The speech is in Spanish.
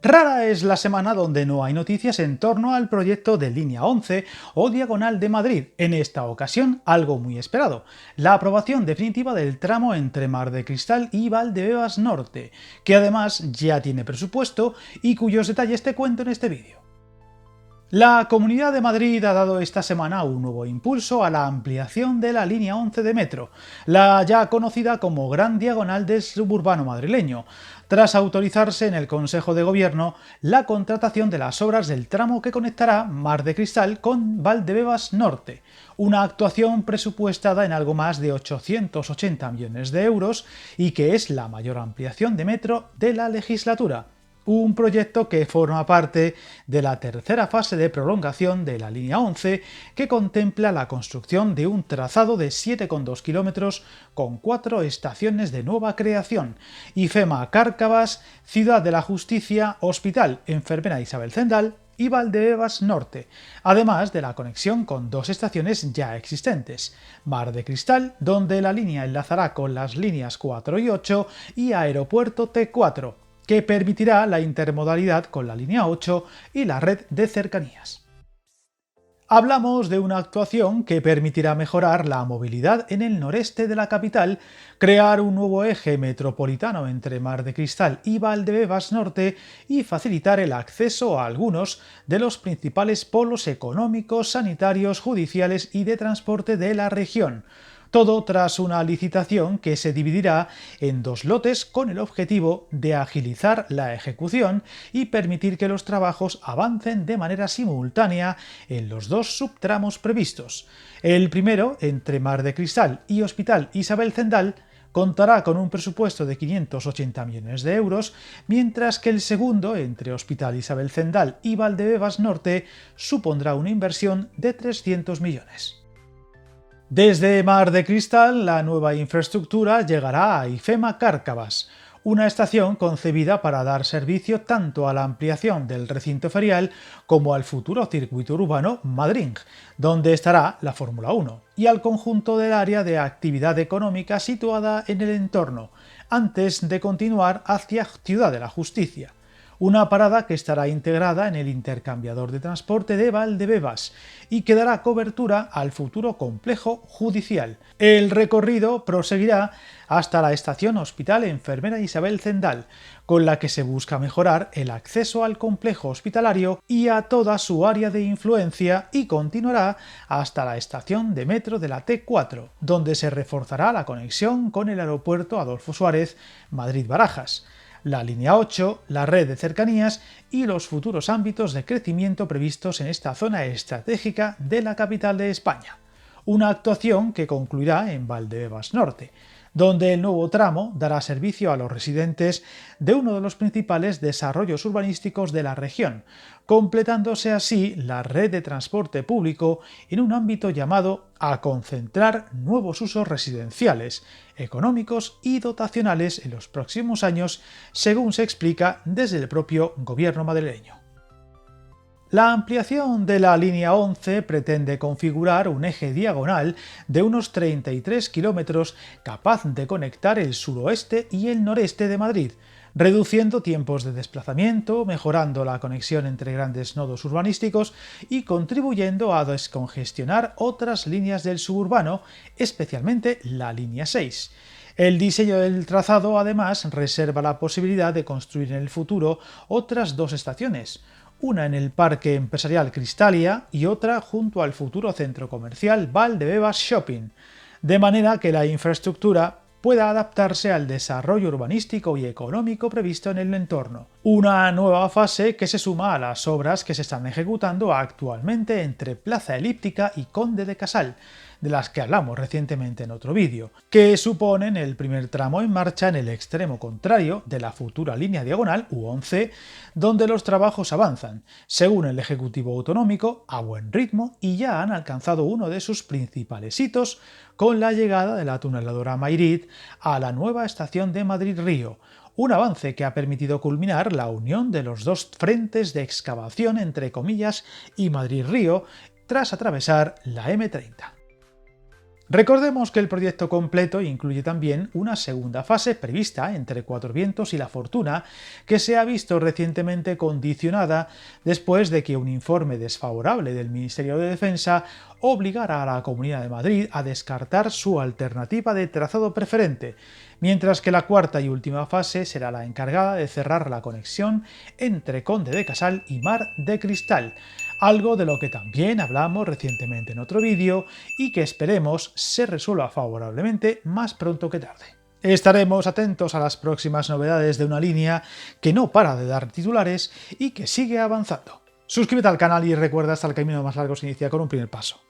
Rara es la semana donde no hay noticias en torno al proyecto de Línea 11 o Diagonal de Madrid. En esta ocasión, algo muy esperado: la aprobación definitiva del tramo entre Mar de Cristal y Valdebebas Norte, que además ya tiene presupuesto y cuyos detalles te cuento en este vídeo. La Comunidad de Madrid ha dado esta semana un nuevo impulso a la ampliación de la línea 11 de metro, la ya conocida como Gran Diagonal del suburbano madrileño, tras autorizarse en el Consejo de Gobierno la contratación de las obras del tramo que conectará Mar de Cristal con Valdebebas Norte, una actuación presupuestada en algo más de 880 millones de euros y que es la mayor ampliación de metro de la legislatura. Un proyecto que forma parte de la tercera fase de prolongación de la línea 11, que contempla la construcción de un trazado de 7,2 kilómetros con 4 estaciones de nueva creación: IFEMA Cárcavas, Ciudad de la Justicia, Hospital Enfermera Isabel Zendal y Valdebebas Norte, además de la conexión con 2 estaciones ya existentes: Mar de Cristal, donde la línea enlazará con las líneas 4 y 8, y Aeropuerto T4, que permitirá la intermodalidad con la línea 8 y la red de cercanías. Hablamos de una actuación que permitirá mejorar la movilidad en el noreste de la capital, crear un nuevo eje metropolitano entre Mar de Cristal y Valdebebas Norte y facilitar el acceso a algunos de los principales polos económicos, sanitarios, judiciales y de transporte de la región. Todo tras una licitación que se dividirá en 2 lotes con el objetivo de agilizar la ejecución y permitir que los trabajos avancen de manera simultánea en los 2 subtramos previstos. El primero, entre Mar de Cristal y Hospital Isabel Zendal, contará con un presupuesto de 580 millones de euros, mientras que el segundo, entre Hospital Isabel Zendal y Valdebebas Norte, supondrá una inversión de 300 millones. Desde Mar de Cristal, la nueva infraestructura llegará a IFEMA Cárcavas, una estación concebida para dar servicio tanto a la ampliación del recinto ferial como al futuro circuito urbano Madrid, donde estará la Fórmula 1, y al conjunto del área de actividad económica situada en el entorno, antes de continuar hacia Ciudad de la Justicia. Una parada que estará integrada en el intercambiador de transporte de Valdebebas y que dará cobertura al futuro complejo judicial. El recorrido proseguirá hasta la estación Hospital Enfermera Isabel Zendal, con la que se busca mejorar el acceso al complejo hospitalario y a toda su área de influencia, y continuará hasta la estación de metro de la T4, donde se reforzará la conexión con el aeropuerto Adolfo Suárez Madrid-Barajas, la línea 8, la red de cercanías y los futuros ámbitos de crecimiento previstos en esta zona estratégica de la capital de España. Una actuación que concluirá en Valdebebas Norte, donde el nuevo tramo dará servicio a los residentes de uno de los principales desarrollos urbanísticos de la región, completándose así la red de transporte público en un ámbito llamado a concentrar nuevos usos residenciales, económicos y dotacionales en los próximos años, según se explica desde el propio gobierno madrileño. La ampliación de la línea 11 pretende configurar un eje diagonal de unos 33 kilómetros capaz de conectar el suroeste y el noreste de Madrid, reduciendo tiempos de desplazamiento, mejorando la conexión entre grandes nodos urbanísticos y contribuyendo a descongestionar otras líneas del suburbano, especialmente la línea 6. El diseño del trazado además reserva la posibilidad de construir en el futuro otras 2 estaciones, una en el Parque Empresarial Cristalia y otra junto al futuro centro comercial Valdebebas Shopping, de manera que la infraestructura pueda adaptarse al desarrollo urbanístico y económico previsto en el entorno. Una nueva fase que se suma a las obras que se están ejecutando actualmente entre Plaza Elíptica y Conde de Casal, de las que hablamos recientemente en otro vídeo, que suponen el primer tramo en marcha en el extremo contrario de la futura línea diagonal U11, donde los trabajos avanzan, según el Ejecutivo Autonómico, a buen ritmo y ya han alcanzado uno de sus principales hitos con la llegada de la tuneladora Mayrit a la nueva estación de Madrid-Río, un avance que ha permitido culminar la unión de los 2 frentes de excavación entre comillas y Madrid-Río tras atravesar la M30. Recordemos que el proyecto completo incluye también una segunda fase prevista entre Cuatro Vientos y La Fortuna, que se ha visto recientemente condicionada después de que un informe desfavorable del Ministerio de Defensa obligara a la Comunidad de Madrid a descartar su alternativa de trazado preferente, mientras que la cuarta y última fase será la encargada de cerrar la conexión entre Conde de Casal y Mar de Cristal, algo de lo que también hablamos recientemente en otro vídeo y que esperemos se resuelva favorablemente más pronto que tarde. Estaremos atentos a las próximas novedades de una línea que no para de dar titulares y que sigue avanzando. Suscríbete al canal y recuerda hasta el camino más largo se inicia con un primer paso.